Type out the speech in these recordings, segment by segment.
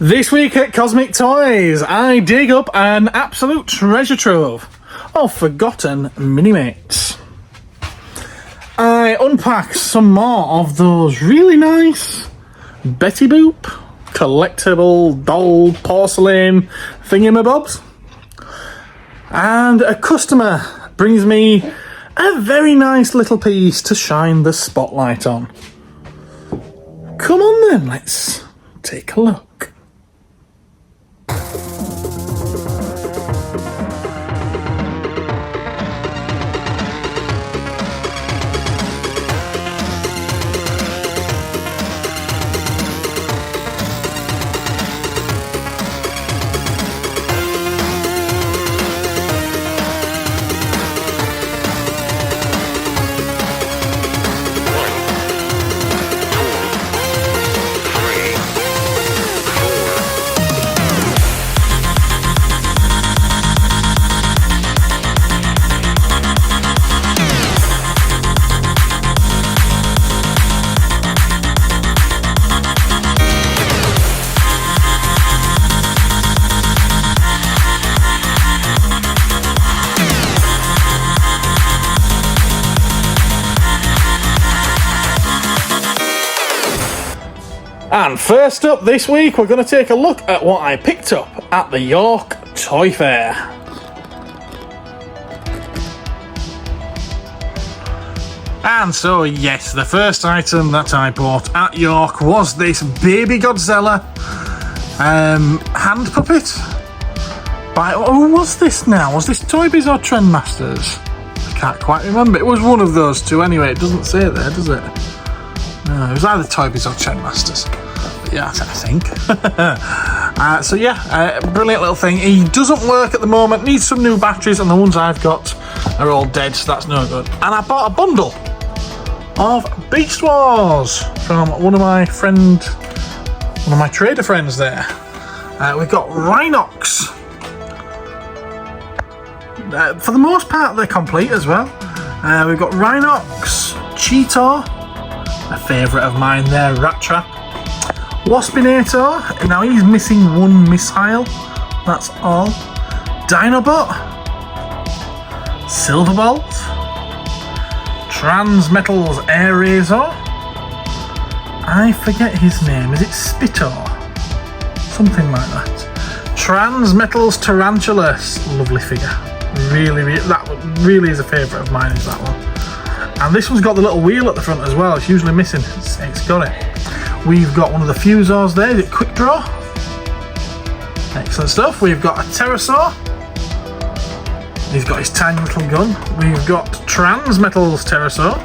This week at Cosmic Toys, I dig up an absolute treasure trove of forgotten mini-mates. I unpack some more of those really nice Betty Boop collectible doll porcelain thingamabobs, and a customer brings me a very nice little piece to shine the spotlight on. Come on then, let's take a look. And first up this week, we're going to take a look at what I picked up at the York Toy Fair. And so, yes, the first item that I bought at York was this baby Godzilla hand puppet. Who was this now? Was this Toy Biz or Trendmasters? I can't quite remember. It was one of those two anyway. It doesn't say there, does it? No, it was either Toy Biz or Trendmasters. But yeah, I think. So yeah, brilliant little thing. He doesn't work at the moment, needs some new batteries, and the ones I've got are all dead, so that's no good. And I bought a bundle of Beast Wars from one of my trader friends there. We've got Rhinox. For the most part, they're complete as well. We've got Rhinox, Cheetor, a favourite of mine there, Rat Trap, Waspinator, now he's missing one missile, that's all, Dinobot, Silverbolt, Transmetals Air Razor, I forget his name, is it Spitor? Something like that. Transmetals Tarantulas, lovely figure, that really is a favourite of mine, is that one. And this one's got the little wheel at the front as well. It's usually missing. It's got it. We've got one of the Fusors there. Is it Quick Draw? Excellent stuff. We've got a Pterosaur. He's got his tiny little gun. We've got Transmetals Pterosaur.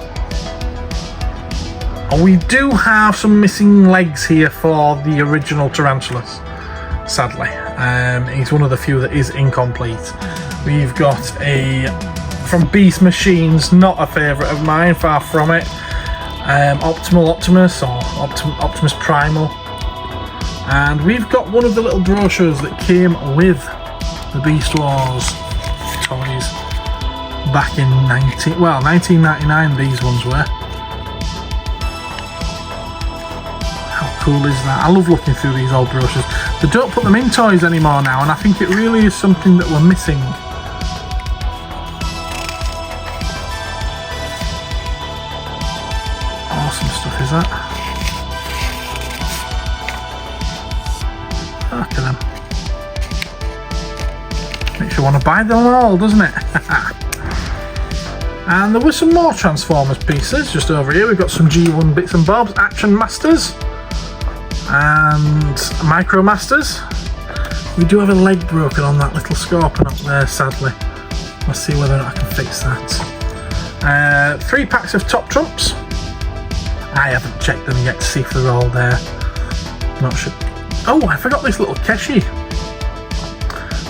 And we do have some missing legs here for the original Tarantulas, sadly. He's one of the few that is incomplete. We've got from Beast Machines, not a favourite of mine, far from it. Optimus or Optimus Primal. And we've got one of the little brochures that came with the Beast Wars toys back in 1999 these ones were. How cool is that? I love looking through these old brochures. They don't put them in toys anymore now, and I think it really is something that we're missing. Awesome stuff, is that? Look at them. Makes you want to buy them all, doesn't it? And there were some more Transformers pieces just over here. We've got some G1 bits and bobs, Action Masters and Micro Masters. We do have a leg broken on that little Scorpion up there, sadly. Let's see whether or not I can fix that. 3 packs of Top Trumps. I haven't checked them yet to see if they're all there. Not sure. Oh, I forgot this little Keshi.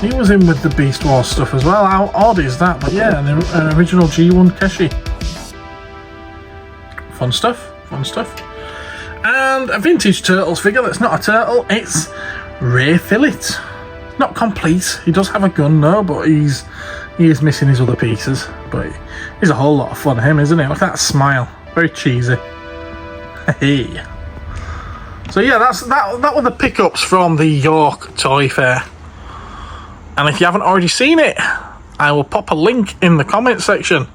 He was in with the Beast Wars stuff as well. How odd is that? But yeah, an original G1 Keshi. Fun stuff, fun stuff. And a vintage Turtles figure that's not a turtle, it's Ray Fillet. Not complete, he does have a gun though, but he is missing his other pieces. But he's a whole lot of fun, him, isn't he? Look at that smile, very cheesy. Hey. So yeah, that were the pickups from the York Toy Fair. And if you haven't already seen it, I will pop a link in the comment section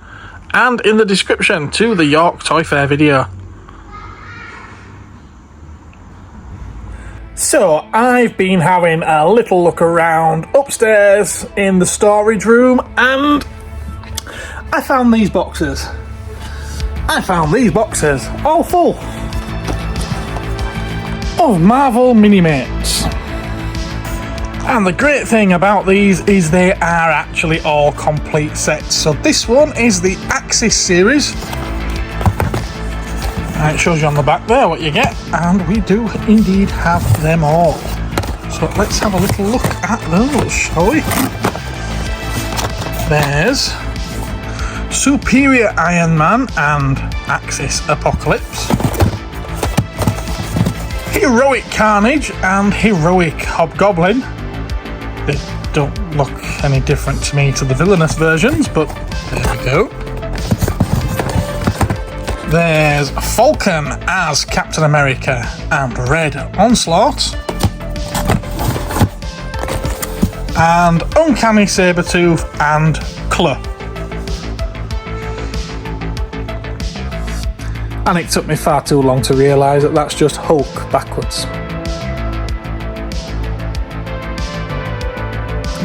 and in the description to the York Toy Fair video. So I've been having a little look around upstairs in the storage room, and I found these boxes. All full of Marvel MiniMates. And the great thing about these is they are actually all complete sets. So this one is the Axis series. It shows you on the back there what you get, and we do indeed have them all. So let's have a little look at those, shall we? There's Superior Iron Man and Axis Apocalypse, Heroic Carnage and Heroic Hobgoblin. They don't look any different to me to the villainous versions, but there we go. There's Falcon as Captain America and Red Onslaught, and Uncanny Sabretooth and Claw. And it took me far too long to realise that that's just Hulk backwards.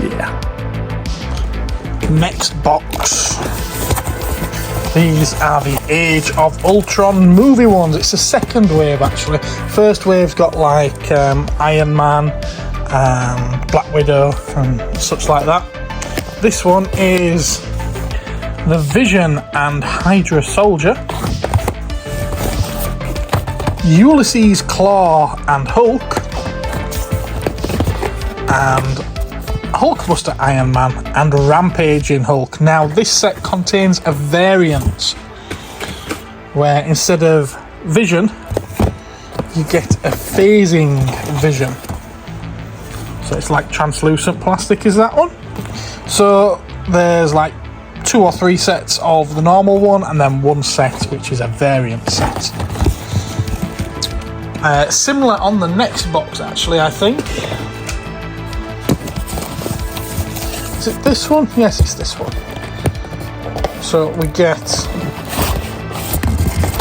Yeah. Next box. These are the Age of Ultron movie ones. It's the second wave actually. First wave's got like Iron Man and Black Widow and such like that. This one is the Vision and Hydra Soldier, Ulysses Claw and Hulk, and Hulkbuster Iron Man and Rampaging Hulk. Now this set contains a variant where instead of Vision you get a phasing Vision. So it's like translucent plastic, is that one? So there's like 2 or 3 sets of the normal one and then one set which is a variant set. Similar on the next box actually, I think. Is it this one? Yes, it's this one. So we get...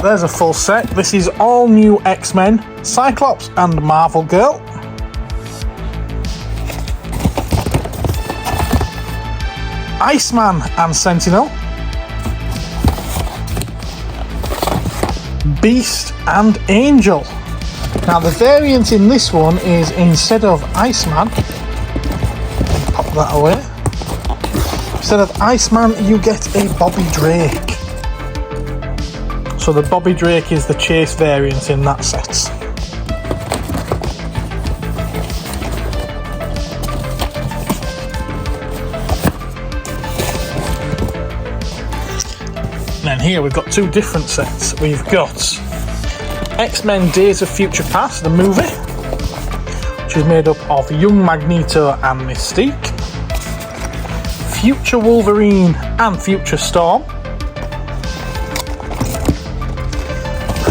There's a full set. This is all new X-Men, Cyclops and Marvel Girl. Iceman and Sentinel. Beast and Angel. Now the variant in this one is instead of Iceman, pop that away. Instead of Iceman, you get a Bobby Drake. So the Bobby Drake is the chase variant in that set. Then here we've got 2 different sets. We've got X-Men Days of Future Past, the movie, which is made up of young Magneto and Mystique, Future Wolverine and Future Storm.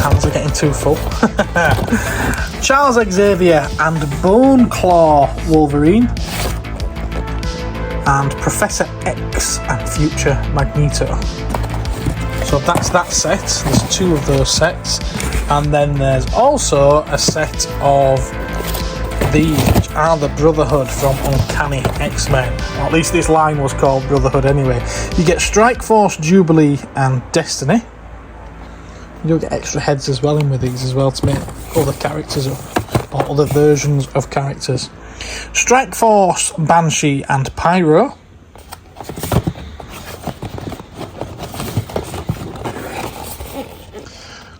Hands are getting too full. Charles Xavier and Bone Claw Wolverine, and Professor X and Future Magneto. So that's that set. There's 2 of those sets, and then there's also a set of these, which are the Brotherhood from Uncanny X-Men. Or at least this line was called Brotherhood anyway. You get Strike Force, Jubilee and Destiny. You do get extra heads as well in with these as well to make other characters up, or other versions of characters. Strike Force, Banshee and Pyro.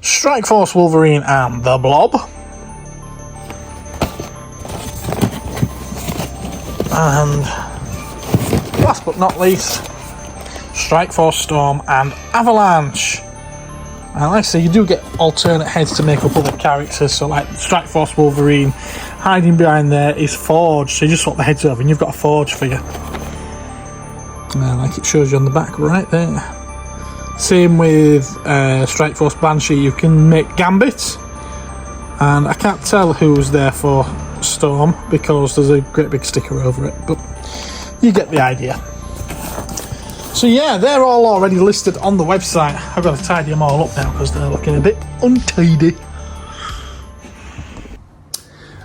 Strike Force Wolverine and the Blob. And last but not least, Strike Force Storm and Avalanche. And like I say, you do get alternate heads to make up other characters. So like Strike Force Wolverine, hiding behind there is Forge. So you just swap the heads over and you've got a Forge figure. Like it shows you on the back right there. Same with Strike Force Banshee, you can make Gambit, And I can't tell who's there for Storm because there's a great big sticker over it, but you get the idea. So yeah, they're all already listed on the website. I've got to tidy them all up now because they're looking a bit untidy.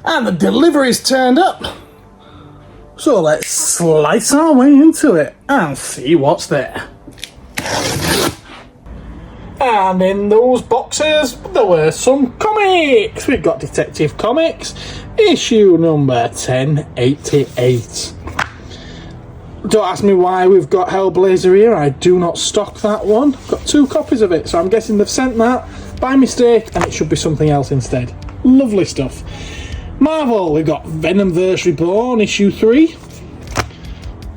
And the delivery's turned up. So let's slice our way into it and see what's there. And in those boxes, there were some comics. We've got Detective Comics, issue number 1088. Don't ask me why we've got Hellblazer here. I do not stock that one. Got 2 copies of it, so I'm guessing they've sent that by mistake and it should be something else instead. Lovely stuff. Marvel, we've got Venomverse Reborn, issue 3.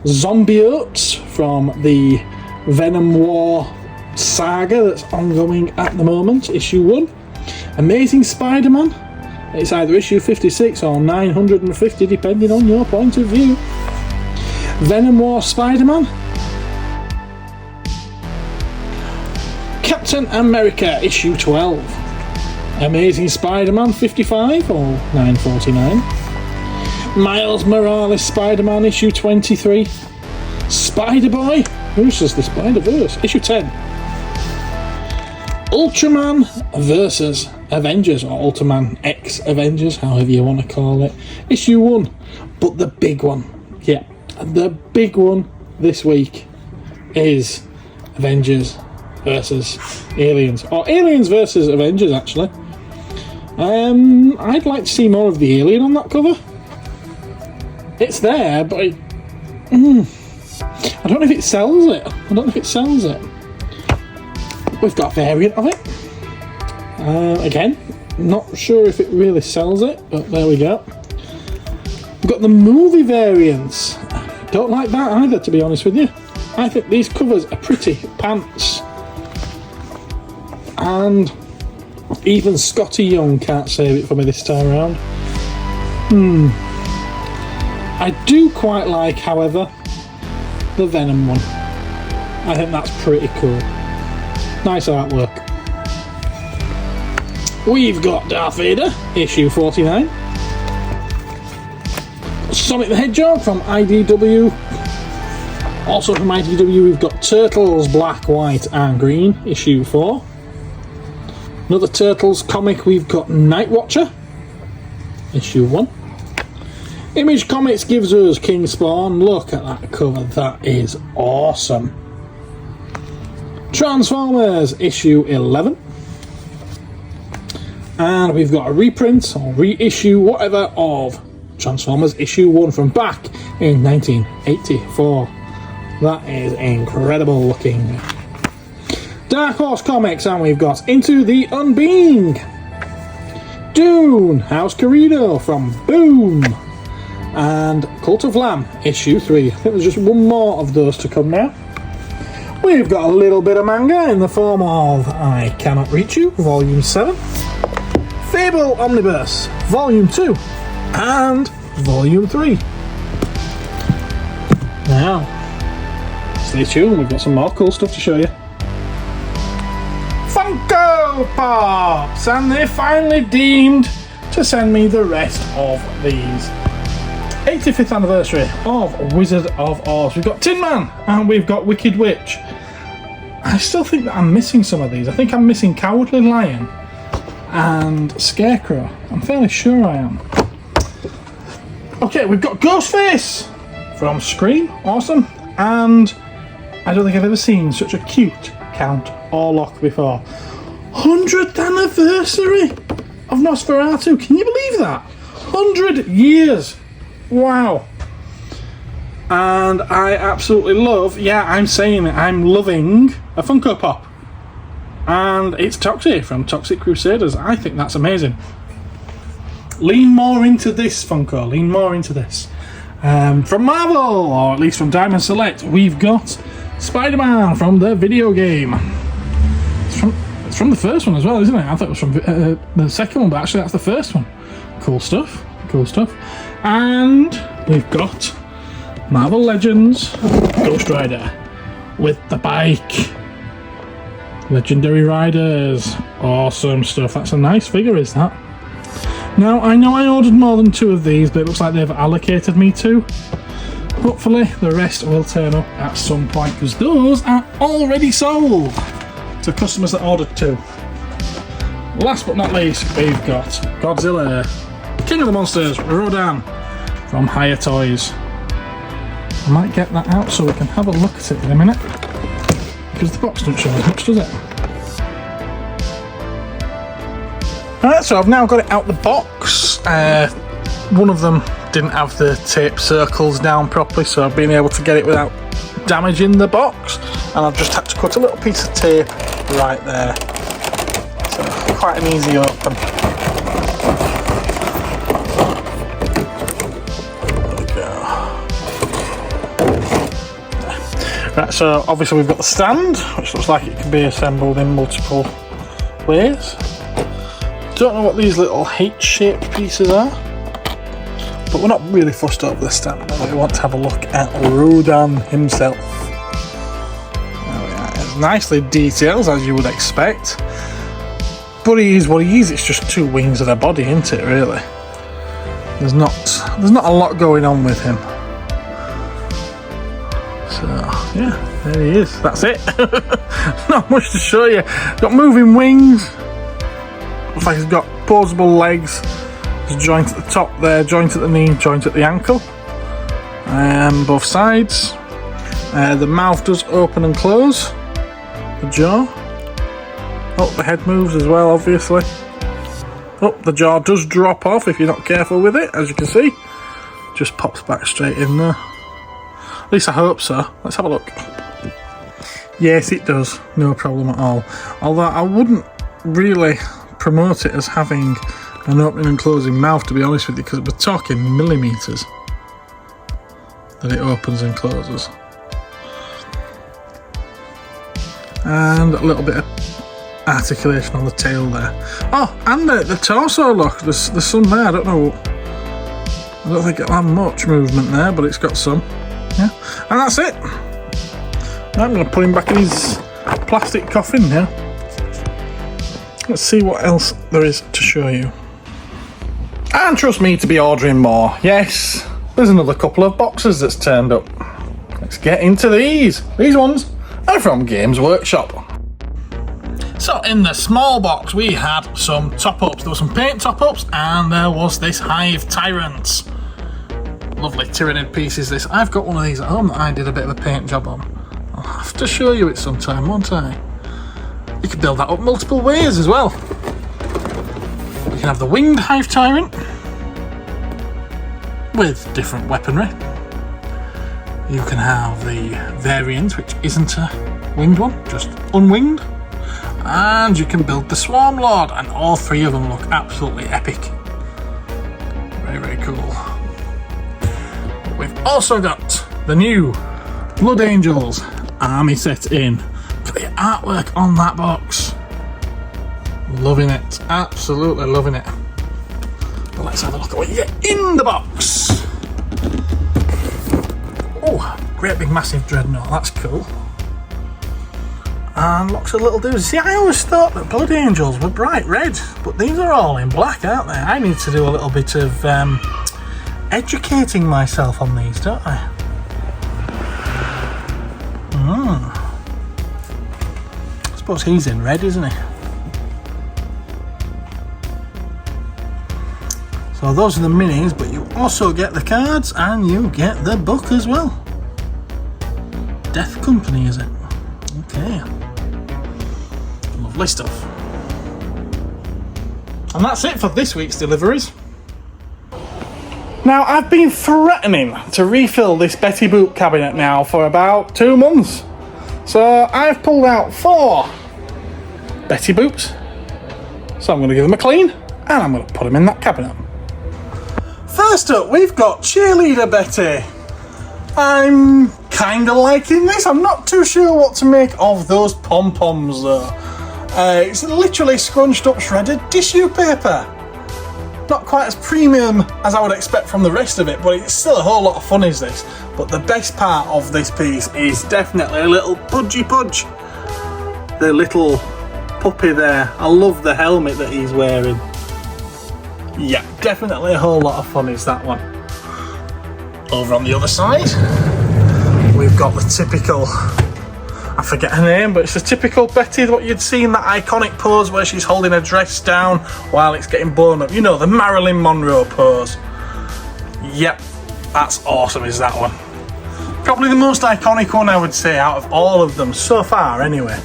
Zombiotes from the Venom War saga that's ongoing at the moment, issue 1. Amazing Spider-Man, it's either issue 56 or 950 depending on your point of view. Venom War Spider-Man. Captain America issue 12. Amazing Spider-Man 55 or 949. Miles Morales Spider-Man issue 23. Spider-Boy versus the Spider-Verse issue 10. Ultraman versus Avengers, or Ultraman X Avengers, however you want to call it, issue 1. But the big one, yeah, the big one this week is Avengers versus Aliens, or Aliens versus Avengers actually. I'd like to see more of the alien on that cover. It's there, but I don't know if it sells it. We've got a variant of it. Again, not sure if it really sells it, but there we go. We've got the movie variants. Don't like that either, to be honest with you. I think these covers are pretty pants. And even Scotty Young can't save it for me this time around. I do quite like, however, the Venom one. I think that's pretty cool. Nice artwork. We've got Darth Vader, issue 49. Sonic the Hedgehog from IDW. Also from IDW we've got Turtles, Black, White and Green, issue 4. Another Turtles comic, we've got Night Watcher, issue 1. Image Comics gives us King Spawn. Look at that cover, that is awesome. Transformers, issue 11. And we've got a reprint, or reissue, whatever, of Transformers issue 1 from back in 1984. That is incredible looking. Dark Horse Comics, and we've got Into the Unbeing. Dune, House Corrido from Boom. And Cult of Lamb, issue 3. I think there's just one more of those to come now. We've got a little bit of manga in the form of I Cannot Reach You, Volume 7, Fable Omnibus, Volume 2, and Volume 3. Now, stay tuned, we've got some more cool stuff to show you. Funko Pops! And they finally deemed to send me the rest of these. 85th anniversary of Wizard of Oz. We've got Tin Man and we've got Wicked Witch. I still think that I'm missing some of these. I think I'm missing Cowardly Lion and Scarecrow. I'm fairly sure I am. Okay, we've got Ghostface from Scream. Awesome. And I don't think I've ever seen such a cute Count Orlok before. 100th anniversary of Nosferatu. Can you believe that? 100 years. Wow. And I absolutely love, yeah, I'm saying it, I'm loving a Funko Pop. And it's Toxic from Toxic Crusaders. I think that's amazing. Lean more into this, Funko. Lean more into this. From Marvel, or at least from Diamond Select, we've got Spider-Man from the video game. It's from the first one as well, isn't it? I thought it was from the second one, but actually that's the first one. Cool stuff. Cool stuff. And we've got Marvel Legends Ghost Rider with the bike. Legendary Riders. Awesome stuff. That's a nice figure, is that? Now, I know I ordered more than 2 of these, but it looks like they've allocated me 2. Hopefully, the rest will turn up at some point, because those are already sold to customers that ordered 2. Last but not least, we've got Godzilla, King of the Monsters, Rodan from Hiya Toys. I might get that out so we can have a look at it in a minute, because the box doesn't show as much, does it? Alright, so I've now got it out the box. One of them didn't have the tape circles down properly, so I've been able to get it without damaging the box, and I've just had to cut a little piece of tape right there. So quite an easy open. Right, so obviously we've got the stand, which looks like it can be assembled in multiple ways. Don't know what these little H-shaped pieces are, but we're not really fussed over the stand. We want to have a look at Rodan himself. There we are. It's nicely detailed, as you would expect, but he is what he is. It's just 2 wings of the body, isn't it? Really, there's not a lot going on with him. So yeah, there he is. That's it. Not much to show you. Got moving wings. Looks like he's got posable legs. There's a joint at the top there, joint at the knee, joint at the ankle. Both sides. The mouth does open and close. The jaw. Oh, the head moves as well, obviously. Oh, the jaw does drop off if you're not careful with it, as you can see. Just pops back straight in there. At least I hope so. Let's have a look. Yes, it does. No problem at all. Although I wouldn't really promote it as having an opening and closing mouth, to be honest with you, because we're talking millimetres that it opens and closes. And a little bit of articulation on the tail there. Oh, and the torso, look, there's some there. I don't think it'll have much movement there, but it's got some. Yeah, and that's it. I'm going to put him back in his plastic coffin now. Let's see what else there is to show you. And trust me to be ordering more. Yes, there's another couple of boxes that's turned up. Let's get into these. These ones are from Games Workshop. So in the small box we had some top-ups. There were some paint top-ups and there was this Hive Tyrant. Lovely Tyranid pieces this. I've got one of these at home that I did a bit of a paint job on. I'll have to show you it sometime, won't I? You can build that up multiple ways as well. You can have the winged Hive Tyrant with different weaponry. You can have the variant, which isn't a winged one, just unwinged. And you can build the Swarm Lord, and all 3 of them look absolutely epic. Very, very cool. We've also got the new Blood Angels army set in. Look at the artwork on that box. Loving it. Absolutely loving it. But let's have a look at what you get in the box. Oh, great big massive dreadnought. That's cool. And lots of little dudes. See, I always thought that Blood Angels were bright red, but these are all in black, aren't they? I need to do a little bit of educating myself on these, don't I? I suppose he's in red, isn't he? So those are the minis, but you also get the cards and you get the book as well. Death Company, is it? Okay. Lovely stuff. And that's it for this week's deliveries. Now, I've been threatening to refill this Betty Boop cabinet now for about 2 months. So I've pulled out 4 Betty Boops. So I'm going to give them a clean and I'm going to put them in that cabinet. First up, we've got Cheerleader Betty. I'm kind of liking this. I'm not too sure what to make of those pom-poms though. It's literally scrunched up shredded tissue paper. Not quite as premium as I would expect from the rest of it, but it's still a whole lot of fun, is this. But the best part of this piece is definitely a little Pudgy Pudge. The little puppy there. I love the helmet that he's wearing. Yeah, definitely a whole lot of fun is that one. Over on the other side, we've got the typical, I forget her name, but it's the typical Betty, what you'd see in that iconic pose where she's holding her dress down while it's getting blown up. You know, the Marilyn Monroe pose. Yep, that's awesome is that one. Probably the most iconic one, I would say, out of all of them so far anyway.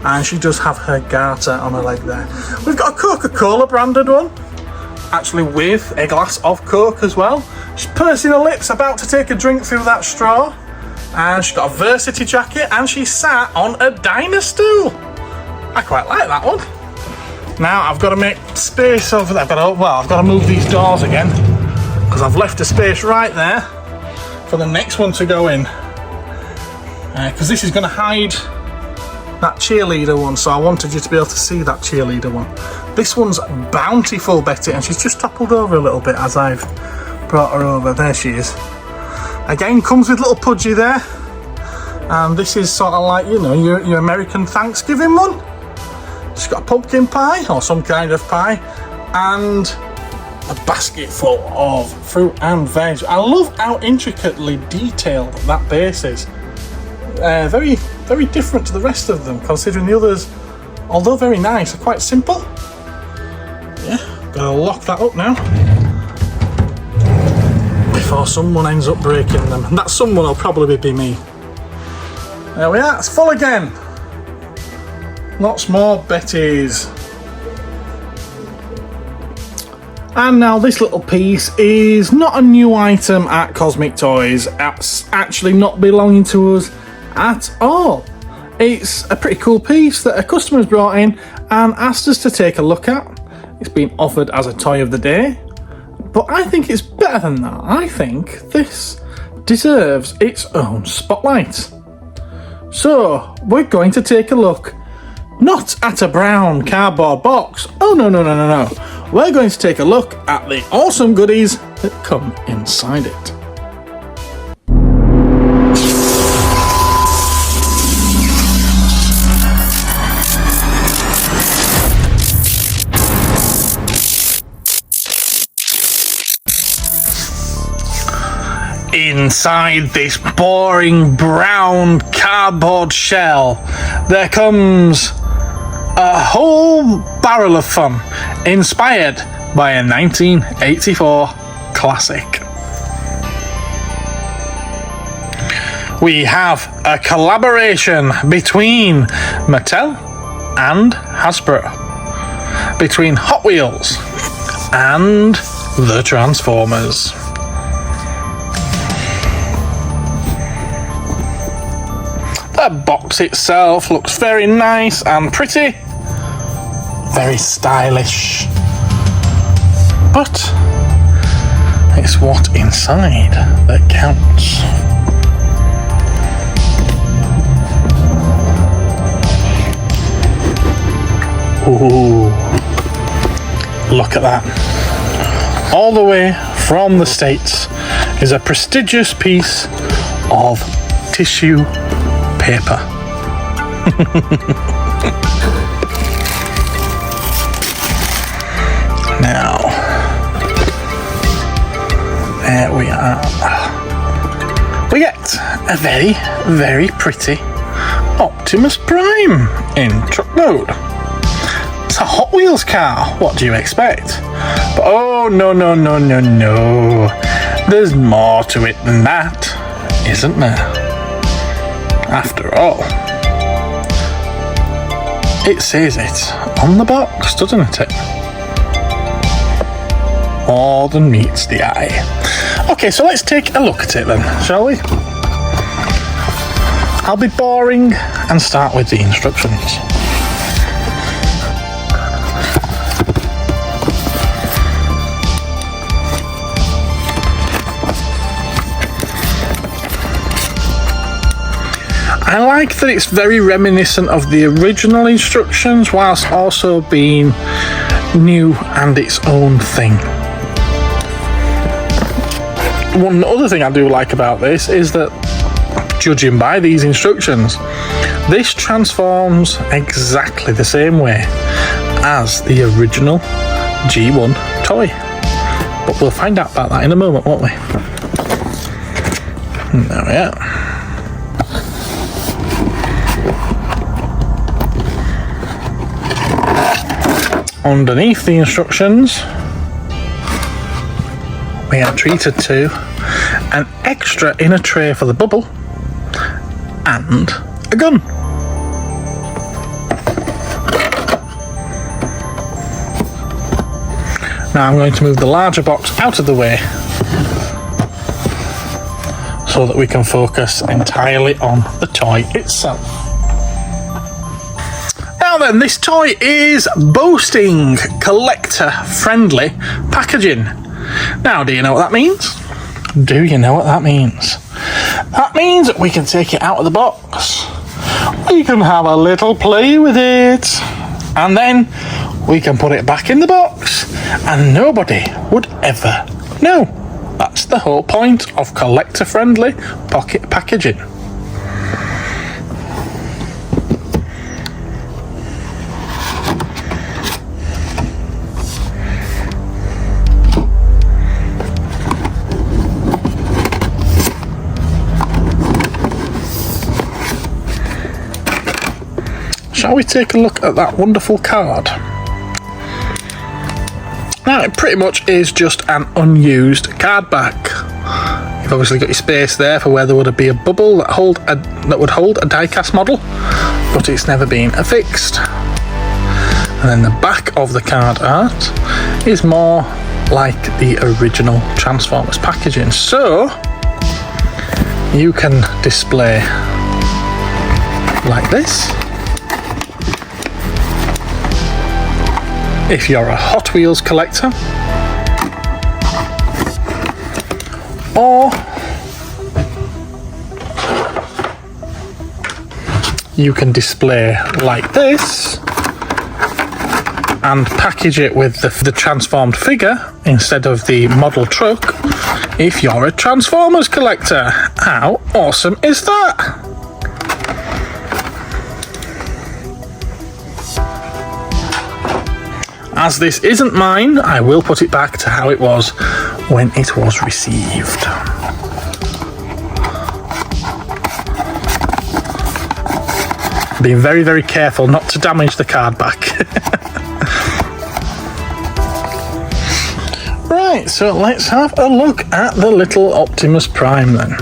And she does have her garter on her leg there. We've got a Coca-Cola branded one, actually with a glass of Coke as well. She's pursing her lips, about to take a drink through that straw. And she's got a Varsity jacket, and she's sat on a diner stool. I quite like that one. Now I've got to make space over there. I've got to move these doors again, because I've left a space right there for the next one to go in. Because this is going to hide that cheerleader one, so I wanted you to be able to see that cheerleader one. This one's Bountiful Betty, and she's just toppled over a little bit as I've brought her over. There she is. Again, comes with little Pudgy there, and this is sort of like, you know, your American Thanksgiving one. She's got a pumpkin pie, or some kind of pie, and a basket full of fruit and veg. I love how intricately detailed that base is. Very, very different to the rest of them, considering the others, although very nice, are quite simple. Yeah, gotta lock that up now before someone ends up breaking them, and that someone will probably be me. There we are, it's full again. Lots more Bettys. And now this little piece is not a new item at Cosmic Toys. It's actually not belonging to us at all. It's a pretty cool piece that a customer's brought in and asked us to take a look at. It's been offered as a toy of the day, but I think it's better than that. I think this deserves its own spotlight. So we're going to take a look, not at a brown cardboard box. Oh no. We're going to take a look at the awesome goodies that come inside it. Inside this boring brown cardboard shell, there comes a whole barrel of fun, inspired by a 1984 classic. We have a collaboration between Mattel and Hasbro, between Hot Wheels and the Transformers. The box itself looks very nice and pretty, very stylish, but it's what's inside that counts. Ooh, look at that. All the way from the States is a prestigious piece of tissue paper. Now, there we are. We get a very, very pretty Optimus Prime in truck mode. It's a Hot Wheels car, what do you expect? But oh no. There's more to it than that, isn't there? After all, it says it on the box, doesn't it? More than meets the eye. Okay, so let's take a look at it then, shall we? I'll be boring and start with the instructions. I like that it's very reminiscent of the original instructions whilst also being new and its own thing. One other thing I do like about this is that, judging by these instructions, this transforms exactly the same way as the original G1 toy. But we'll find out about that in a moment, won't we? There we are. Underneath the instructions, we are treated to an extra inner tray for the bubble and a gun. Now I'm going to move the larger box out of the way so that we can focus entirely on the toy itself. Now then, this toy is boasting collector-friendly packaging. Now, do you know what that means? Do you know what that means? That means that we can take it out of the box. We can have a little play with it. And then we can put it back in the box and nobody would ever know. That's the whole point of collector-friendly pocket packaging. Shall we take a look at that wonderful card? Now, it pretty much is just an unused card back. You've obviously got your space there for where there would be a bubble that would hold a die-cast model, but it's never been affixed. And then the back of the card art is more like the original Transformers packaging. So, you can display like this. If you're a Hot Wheels collector, or you can display like this and package it with the transformed figure instead of the model truck if you're a Transformers collector. How awesome is that? As this isn't mine, I will put it back to how it was when it was received. Be very, very careful not to damage the card back. Right, so let's have a look at the little Optimus Prime then.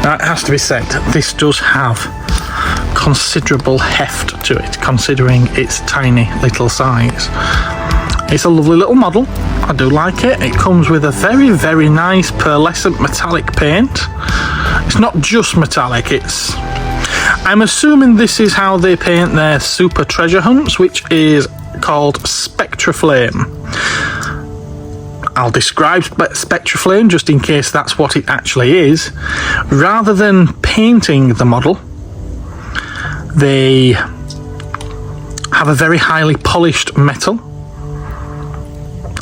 Now, it has to be said, this does have considerable heft to it, considering its tiny little size. It's a lovely little model. I do like it. It comes with a very, very nice pearlescent metallic paint. It's not just metallic, I'm assuming this is how they paint their super treasure hunts, which is called Spectraflame. I'll describe Spectraflame just in case that's what it actually is. Rather than painting the model, they have a very highly polished metal,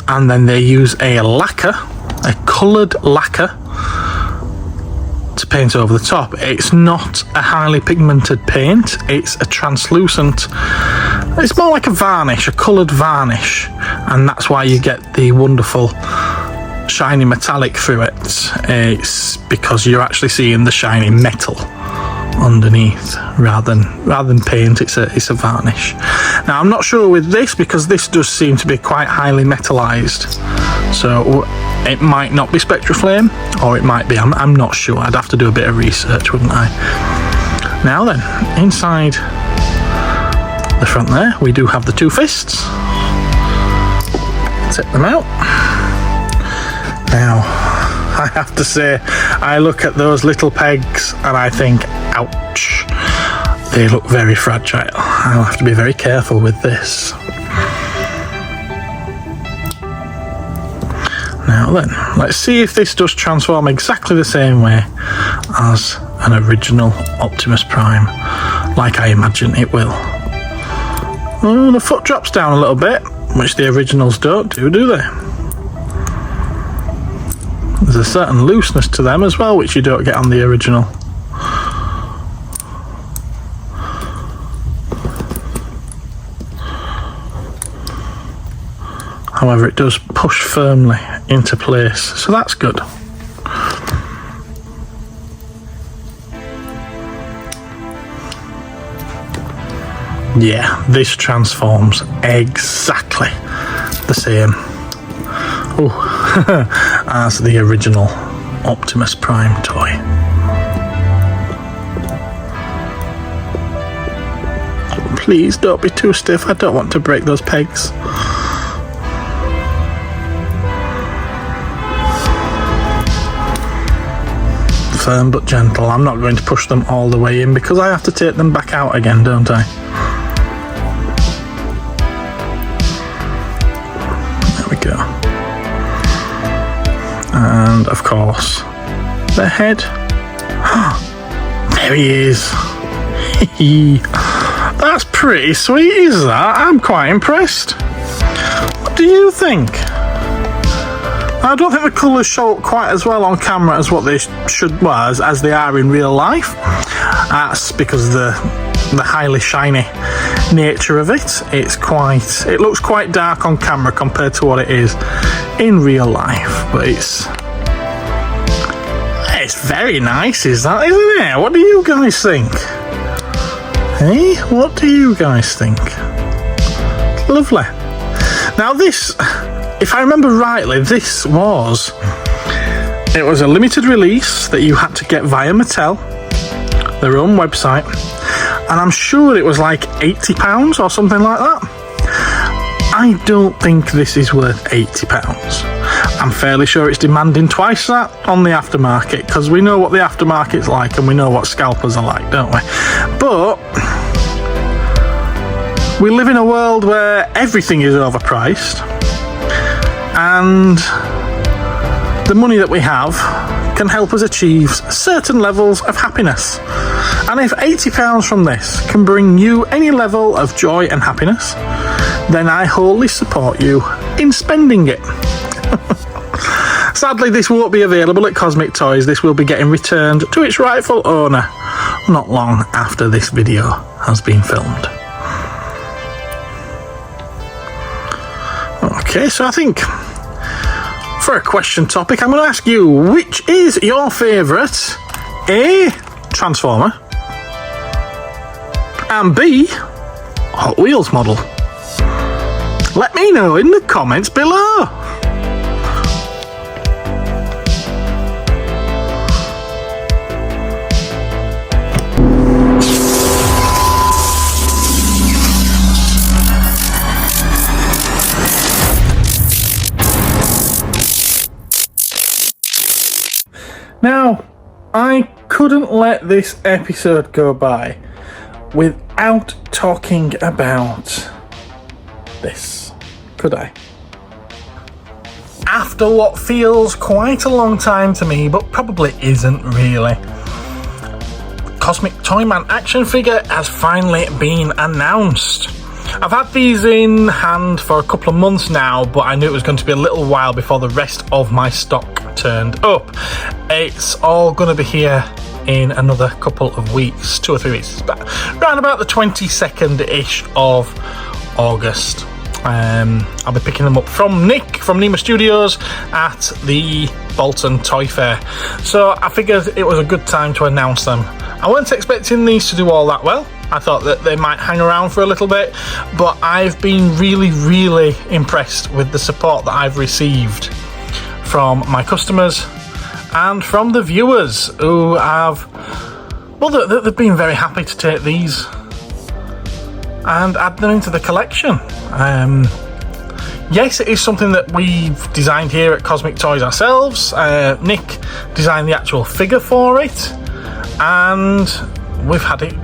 and then they use a lacquer, a coloured lacquer, to paint over the top. It's not a highly pigmented paint, it's a translucent, it's more like a varnish, a coloured varnish, and that's why you get the wonderful shiny metallic through it. It's because you're actually seeing the shiny metal underneath rather than paint. It's a varnish. Now, I'm not sure with this because this does seem to be quite highly metallized, so it might not be Spectraflame, or it might be. I'm not sure. I'd have to do a bit of research, wouldn't I? Now then, inside the front there we do have the two fists. Take them out. Now, I have to say, I look at those little pegs and I think, ouch, they look very fragile. I'll have to be very careful with this. Now then, let's see if this does transform exactly the same way as an original Optimus Prime, like I imagine it will. Oh, the foot drops down a little bit, which the originals don't do they? There's a certain looseness to them as well, which you don't get on the original. However, it does push firmly into place, so that's good. Yeah, this transforms exactly the same as the original Optimus Prime toy. Please don't be too stiff, I don't want to break those pegs. Firm but gentle. I'm not going to push them all the way in because I have to take them back out again, don't I? There we go. And of course, the head. There he is. That's pretty sweet, is that? I'm quite impressed. What do you think? I don't think the colours show up quite as well on camera as what they should, well, as they are in real life. That's because of the highly shiny nature of it. It looks quite dark on camera compared to what it is in real life, but it's very nice, is that, isn't it? What do you guys think? Hey, what do you guys think? Lovely. Now this, if I remember rightly, it was a limited release that you had to get via Mattel, their own website, and I'm sure it was like £80 or something like that. I don't think this is worth £80. I'm fairly sure it's demanding twice that on the aftermarket, because we know what the aftermarket's like and we know what scalpers are like, don't we? But we live in a world where everything is overpriced, and the money that we have can help us achieve certain levels of happiness. And if £80 from this can bring you any level of joy and happiness, then I wholly support you in spending it. Sadly, this won't be available at Cosmic Toys. This will be getting returned to its rightful owner not long after this video has been filmed. Okay, so I think for a question topic, I'm going to ask you, which is your favourite A, Transformer, and B, Hot Wheels model? Let me know in the comments below. Now, I couldn't let this episode go by without talking about this, could I? After what feels quite a long time to me, but probably isn't really, Cosmic Toyman action figure has finally been announced. I've had these in hand for a couple of months now, but I knew it was going to be a little while before the rest of my stock turned up. It's all going to be here in another couple of weeks, 2 or 3 weeks, but around about the 22nd-ish of August. I'll be picking them up from Nick from Nima Studios at the Bolton Toy Fair. So I figured it was a good time to announce them. I weren't expecting these to do all that well. I thought that they might hang around for a little bit, but I've been really, really impressed with the support that I've received from my customers and from the viewers who have, well, they've been very happy to take these and add them into the collection. Yes, it is something that we've designed here at Cosmic Toys ourselves. Nick designed the actual figure for it, and we've had it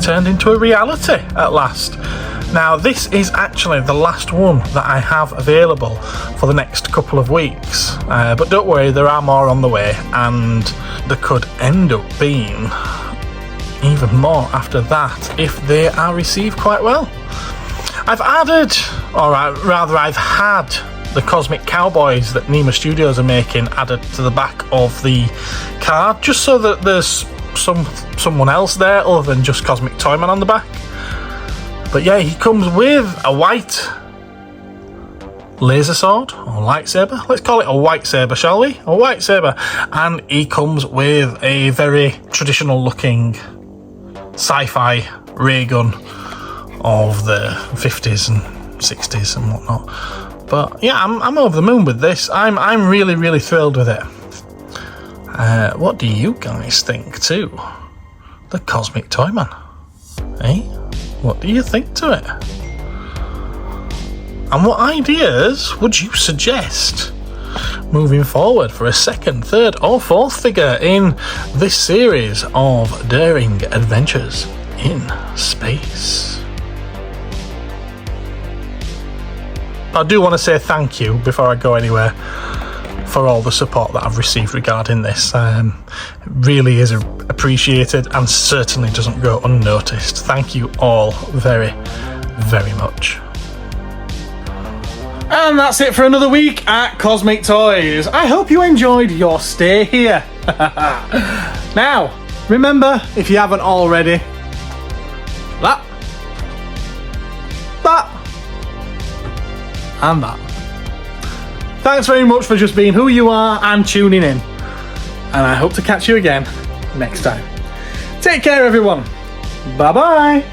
turned into a reality at last. Now, this is actually the last one that I have available for the next couple of weeks, but don't worry, there are more on the way, and there could end up being even more after that if they are received quite well. I've added, or rather I've had, the Cosmic Cowboys that Nima Studios are making added to the back of the card, just so that there's someone else there other than just Cosmic Toyman on the back. But yeah, he comes with a white laser sword or lightsaber. Let's call it a white saber, shall we? A white saber. And he comes with a very traditional looking sci-fi ray gun of the 50s and 60s and whatnot. But yeah, I'm over the moon with this. I'm really, really thrilled with it. What do you guys think too? The Cosmic Toyman. Eh? What do you think to it? And what ideas would you suggest moving forward for a second, third or fourth figure in this series of daring adventures in space? I do want to say thank you before I go anywhere for all the support that I've received regarding this. Really is appreciated and certainly doesn't go unnoticed. Thank you all very, very much. And that's it for another week at Cosmic Toys. I hope you enjoyed your stay here. Now, remember, if you haven't already, that, and that. Thanks very much for just being who you are and tuning in. And I hope to catch you again next time. Take care, everyone. Bye-bye.